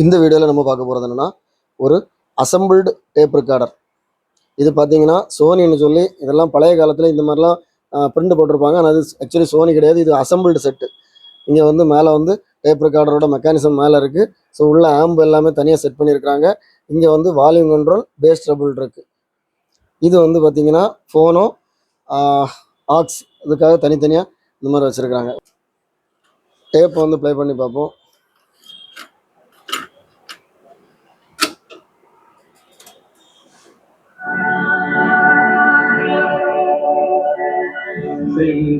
இந்த வீடியோவில் நம்ம பார்க்க போகிறது என்னென்னா ஒரு அசம்பிள்டு டேப் ரெக்கார்டர். இது பார்த்தீங்கன்னா சோனின்னு சொல்லி இதெல்லாம் பழைய காலத்தில் இந்த மாதிரிலாம் பிரிண்ட் போட்டிருப்பாங்க. ஆனால் அது ஆக்சுவலி சோனி கிடையாது, இது அசம்பிள்டு செட்டு. இங்கே வந்து மேலே வந்து டேப் ரெக்கார்டரோட மெக்கானிசம் மேலே இருக்குது. ஸோ உள்ள ஆம்பு எல்லாமே தனியாக செட் பண்ணியிருக்கிறாங்க. இங்கே வந்து வால்யூம் கண்ட்ரோல், பேஸ் ட்ரபிள் இருக்குது. இது வந்து பார்த்தீங்கன்னா ஃபோனோ ஆக்ஸ் இதுக்காக தனித்தனியாக இந்த மாதிரி வச்சுருக்காங்க. டேப் வந்து ப்ளே பண்ணி பார்ப்போம்.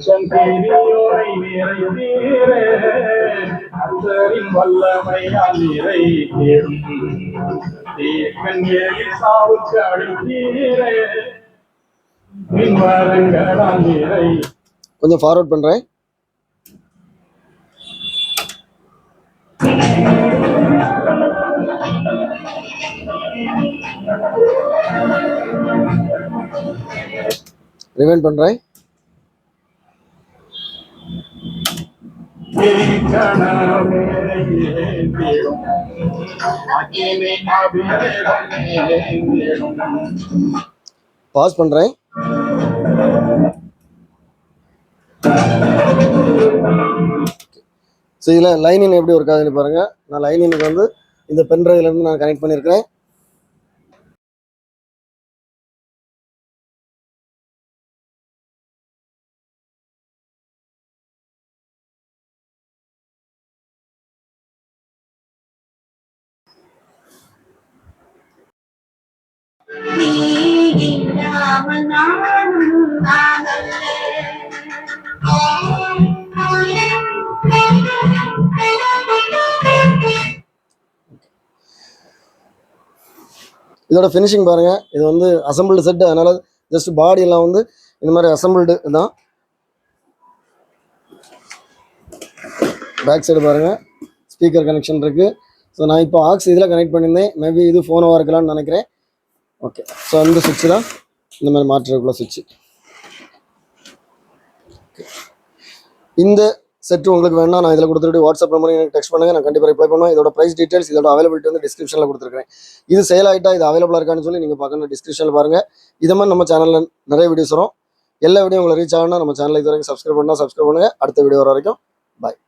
செஞ்சம் பெரியோரை நிறைந்தீரே அந்தரின் வல்லமையால் நிறை தேடும் தேவன் எலிசாவுக்கு அளித்தீரே மின்வரங்களால் நிறை. கொஞ்சம் ஃபார்வர்ட் பண்றேன். ரிவைண்ட் பண்றேன். பாஸ் பண்றேன். ஸோ இதில் லைனிங் எப்படி ஒர்க் ஆகுதுன்னு பாருங்க. நான் லைனிங்க்கு வந்து இந்த பென் டிரைவ்ல இருந்து நான் கனெக்ட் பண்ணியிருக்கிறேன். இதோட ஃபினிஷிங் பாருங்க. இது வந்து அசம்பிள்டு செட், அதனால ஜஸ்ட் பாடி எல்லாம் வந்து இந்த மாதிரி அசம்பிள்டு தான். பேக் சைடு பாருங்க, ஸ்பீக்கர் கனெக்ஷன் இருக்கு. ஸோ நான் இப்போ ஆக்ஸ் இதில் கனெக்ட் பண்ணியிருந்தேன். மேபி இது ஃபோனாக இருக்கலாம்னு நினைக்கிறேன். ஓகே, ஸோ அந்த சுவிட்ச் தான் இந்த மாதிரி மாற்றுறதுக்குள்ள சுவிட்ச். இந்த செட்டு உங்களுக்கு வேணா நான் இதில் கொடுத்துட்டு வாட்ஸ்அப் நம்பர் எனக்கு டெக்ஸ்ட் பண்ணுங்க, நான் கண்டிப்பாக ரிப்ளை பண்ணுவேன். இதோட ப்ரைஸ் டீடைல்ஸ், இதோட அவைலபிலிட்டி வந்து டிஸ்கிரிப்ஷனில் கொடுத்துருக்கேன். இது சேல் ஆகிட்டா இது அவைலபிளாக இருக்கான்னு சொல்லி நீங்கள் பார்க்கணும், டிஸ்கிரிப்ஷனில் பாருங்கள். இது மாதிரி நம்ம சேனலில் நிறைய வீடியோஸ் வரும். எல்லா வீடியோ உங்களை ரீச் ஆகணும்னா நம்ம சேனலை இது வரைக்கும் சப்ஸ்கிரைப் பண்ணால் சப்ஸ்கிரைப் பண்ணுங்கள். அடுத்த வீடியோ வர வரைக்கும் பாய்.